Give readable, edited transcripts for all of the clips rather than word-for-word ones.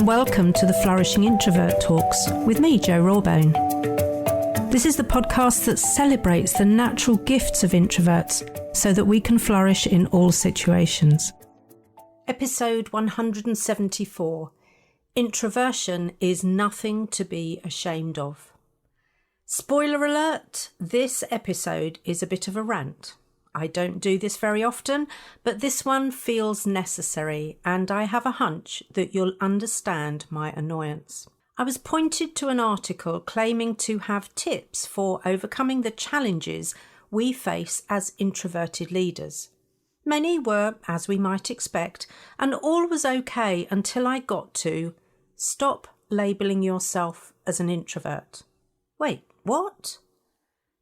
and welcome to the Flourishing Introvert Talks with me, Jo Rawbone. This is the podcast that celebrates the natural gifts of introverts so that we can flourish in all situations. Episode 174. Introversion is nothing to be ashamed of. Spoiler alert, this episode is a bit of a rant. I don't do this very often, but this one feels necessary, and I have a hunch that you'll understand my annoyance. I was pointed to an article claiming to have tips for overcoming the challenges we face as introverted leaders. Many were, as we might expect, and all was okay until I got to stop labelling yourself as an introvert. Wait, what?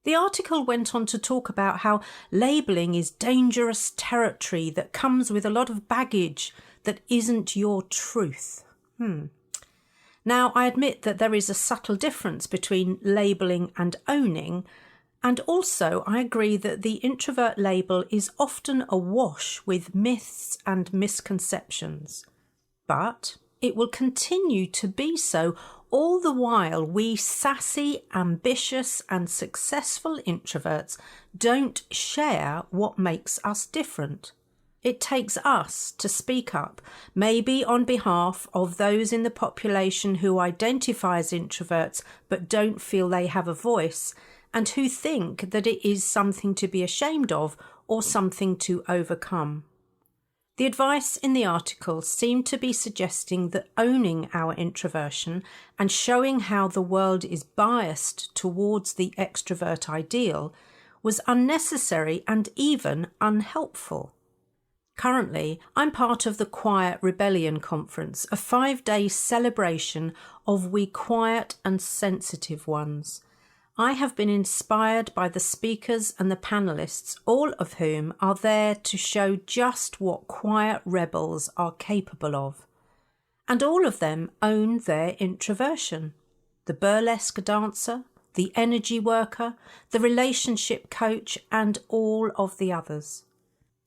The article went on to talk about how labelling is dangerous territory that comes with a lot of baggage that isn't your truth. Now, I admit that there is a subtle difference between labelling and owning, and also I agree that the introvert label is often awash with myths and misconceptions. But it will continue to be so all the while we sassy, ambitious and successful introverts don't share what makes us different. It takes us to speak up, maybe on behalf of those in the population who identify as introverts but don't feel they have a voice and who think that it is something to be ashamed of or something to overcome. The advice in the article seemed to be suggesting that owning our introversion and showing how the world is biased towards the extrovert ideal was unnecessary and even unhelpful. Currently, I'm part of the Quiet Rebellion Conference, a 5-day celebration of we quiet and sensitive ones. I have been inspired by the speakers and the panellists, all of whom are there to show just what quiet rebels are capable of. And all of them own their introversion. The burlesque dancer, the energy worker, the relationship coach, and all of the others.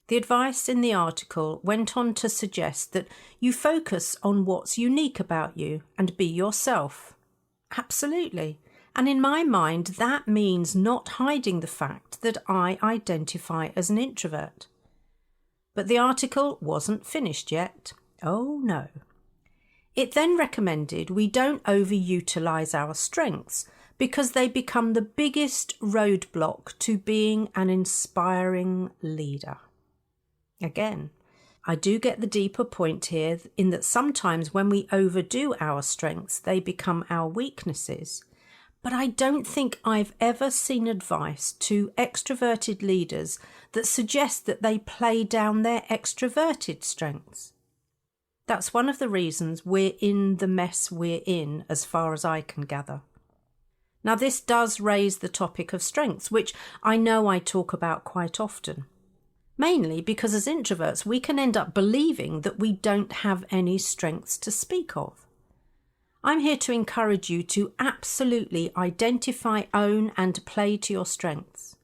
The advice in the article went on to suggest that you focus on what's unique about you and be yourself. Absolutely. And in my mind, that means not hiding the fact that I identify as an introvert. But the article wasn't finished yet. Oh no. It then recommended we don't overutilise our strengths because they become the biggest roadblock to being an inspiring leader. Again, I do get the deeper point here in that sometimes when we overdo our strengths, they become our weaknesses. But I don't think I've ever seen advice to extroverted leaders that suggests that they play down their extroverted strengths. That's one of the reasons we're in the mess we're in, as far as I can gather. Now, this does raise the topic of strengths, which I know I talk about quite often. Mainly because as introverts, we can end up believing that we don't have any strengths to speak of. I'm here to encourage you to absolutely identify, own and play to your strengths.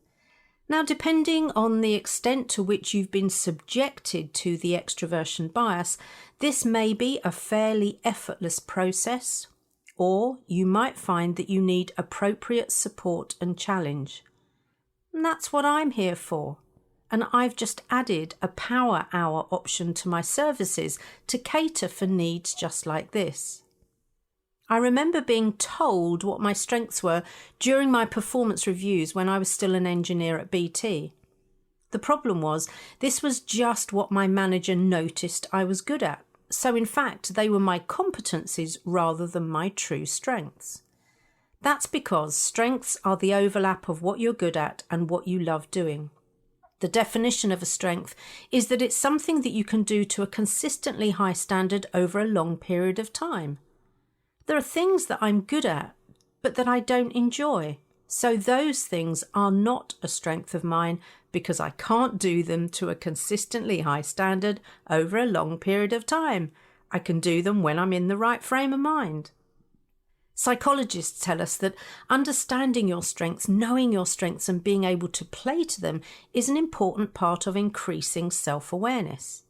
Now, depending on the extent to which you've been subjected to the extroversion bias, this may be a fairly effortless process, or you might find that you need appropriate support and challenge. And that's what I'm here for. And I've just added a power hour option to my services to cater for needs just like this. I remember being told what my strengths were during my performance reviews when I was still an engineer at BT. The problem was, this was just what my manager noticed I was good at. So in fact, they were my competencies rather than my true strengths. That's because strengths are the overlap of what you're good at and what you love doing. The definition of a strength is that it's something that you can do to a consistently high standard over a long period of time. There are things that I'm good at, but that I don't enjoy. So those things are not a strength of mine because I can't do them to a consistently high standard over a long period of time. I can do them when I'm in the right frame of mind. Psychologists tell us that understanding your strengths, knowing your strengths and being able to play to them is an important part of increasing self-awareness.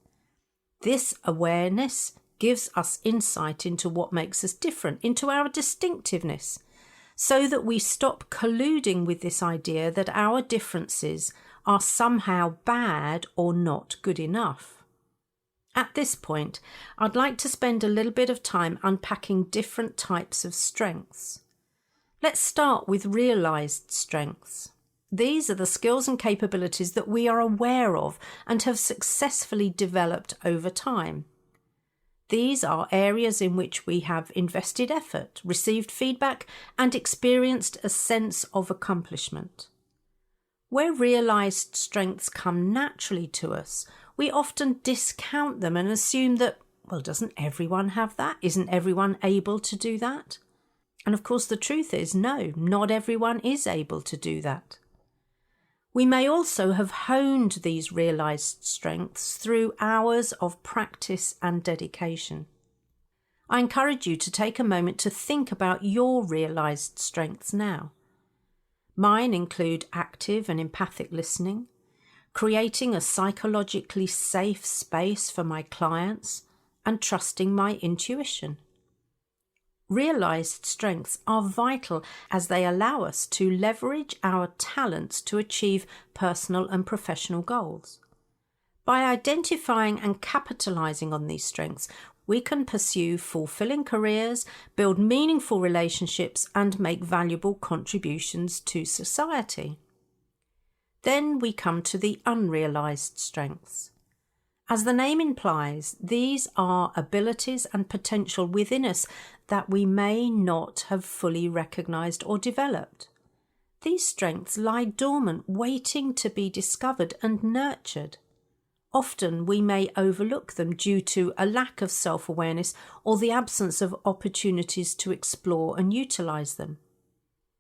This awareness gives us insight into what makes us different, into our distinctiveness, so that we stop colluding with this idea that our differences are somehow bad or not good enough. At this point, I'd like to spend a little bit of time unpacking different types of strengths. Let's start with realised strengths. These are the skills and capabilities that we are aware of and have successfully developed over time. These are areas in which we have invested effort, received feedback, and experienced a sense of accomplishment. Where realised strengths come naturally to us, we often discount them and assume that, well, doesn't everyone have that? Isn't everyone able to do that? And of course, the truth is, no, not everyone is able to do that. We may also have honed these realised strengths through hours of practice and dedication. I encourage you to take a moment to think about your realised strengths now. Mine include active and empathic listening, creating a psychologically safe space for my clients, and trusting my intuition. Realised strengths are vital as they allow us to leverage our talents to achieve personal and professional goals. By identifying and capitalising on these strengths, we can pursue fulfilling careers, build meaningful relationships, and make valuable contributions to society. Then we come to the unrealised strengths. As the name implies, these are abilities and potential within us that we may not have fully recognised or developed. These strengths lie dormant, waiting to be discovered and nurtured. Often we may overlook them due to a lack of self-awareness or the absence of opportunities to explore and utilise them.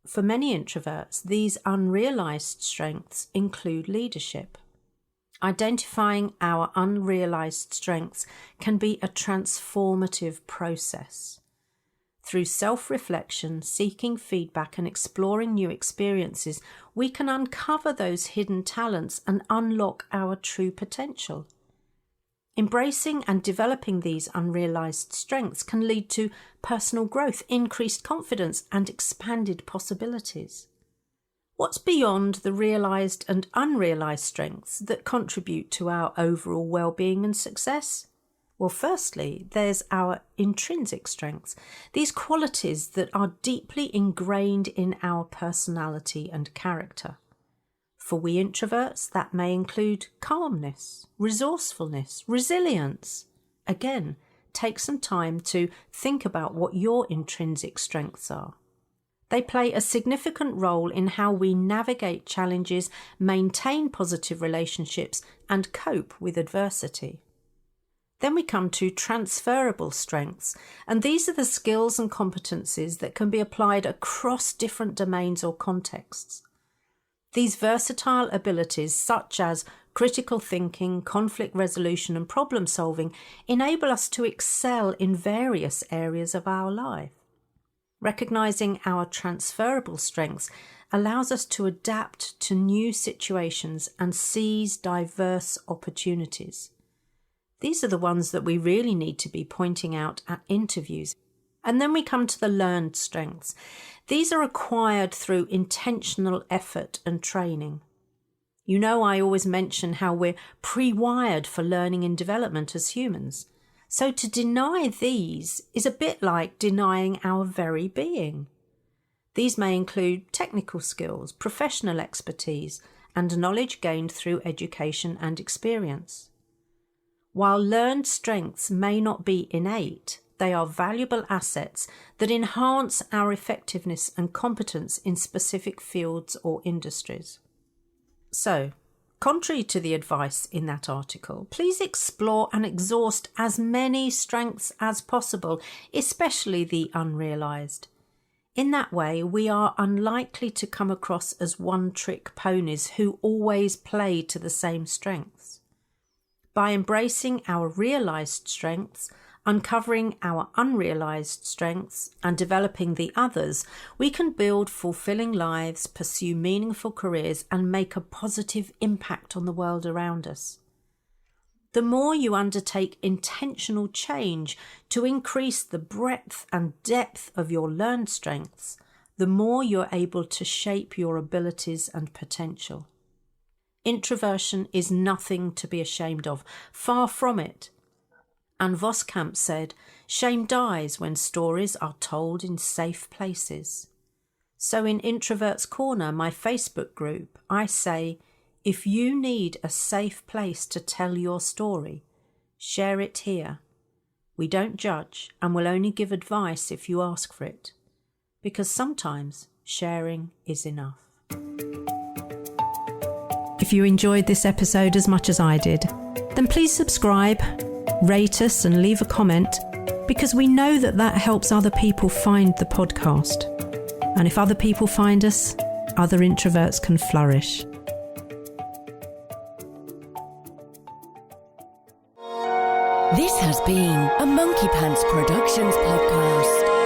For many introverts, these unrealised strengths include leadership. Identifying our unrealised strengths can be a transformative process. Through self-reflection, seeking feedback and exploring new experiences, we can uncover those hidden talents and unlock our true potential. Embracing and developing these unrealised strengths can lead to personal growth, increased confidence, and expanded possibilities. What's beyond the realised and unrealised strengths that contribute to our overall well-being and success? Well, firstly, there's our intrinsic strengths, these qualities that are deeply ingrained in our personality and character. For we introverts, that may include calmness, resourcefulness, resilience. Again, take some time to think about what your intrinsic strengths are. They play a significant role in how we navigate challenges, maintain positive relationships, and cope with adversity. Then we come to transferable strengths, and these are the skills and competencies that can be applied across different domains or contexts. These versatile abilities, such as critical thinking, conflict resolution, and problem solving, enable us to excel in various areas of our life. Recognizing our transferable strengths allows us to adapt to new situations and seize diverse opportunities. These are the ones that we really need to be pointing out at interviews. And then we come to the learned strengths. These are acquired through intentional effort and training. You know, I always mention how we're pre-wired for learning and development as humans. So to deny these is a bit like denying our very being. These may include technical skills, professional expertise, and knowledge gained through education and experience. While learned strengths may not be innate, they are valuable assets that enhance our effectiveness and competence in specific fields or industries. So, contrary to the advice in that article, please explore and exhaust as many strengths as possible, especially the unrealised. In that way, we are unlikely to come across as one-trick ponies who always play to the same strengths. By embracing our realised strengths, uncovering our unrealised strengths, and developing the others, we can build fulfilling lives, pursue meaningful careers, and make a positive impact on the world around us. The more you undertake intentional change to increase the breadth and depth of your learned strengths, the more you're able to shape your abilities and potential. Introversion is nothing to be ashamed of, far from it. And Voskamp said, shame dies when stories are told in safe places. So in Introverts Corner, my Facebook group, I say, if you need a safe place to tell your story, share it here. We don't judge and will only give advice if you ask for it, because sometimes sharing is enough. If you enjoyed this episode as much as I did, then please subscribe, rate us and leave a comment, because we know that helps other people find the podcast. And if other people find us, other introverts can flourish. This has been a Monkey Pants Productions podcast.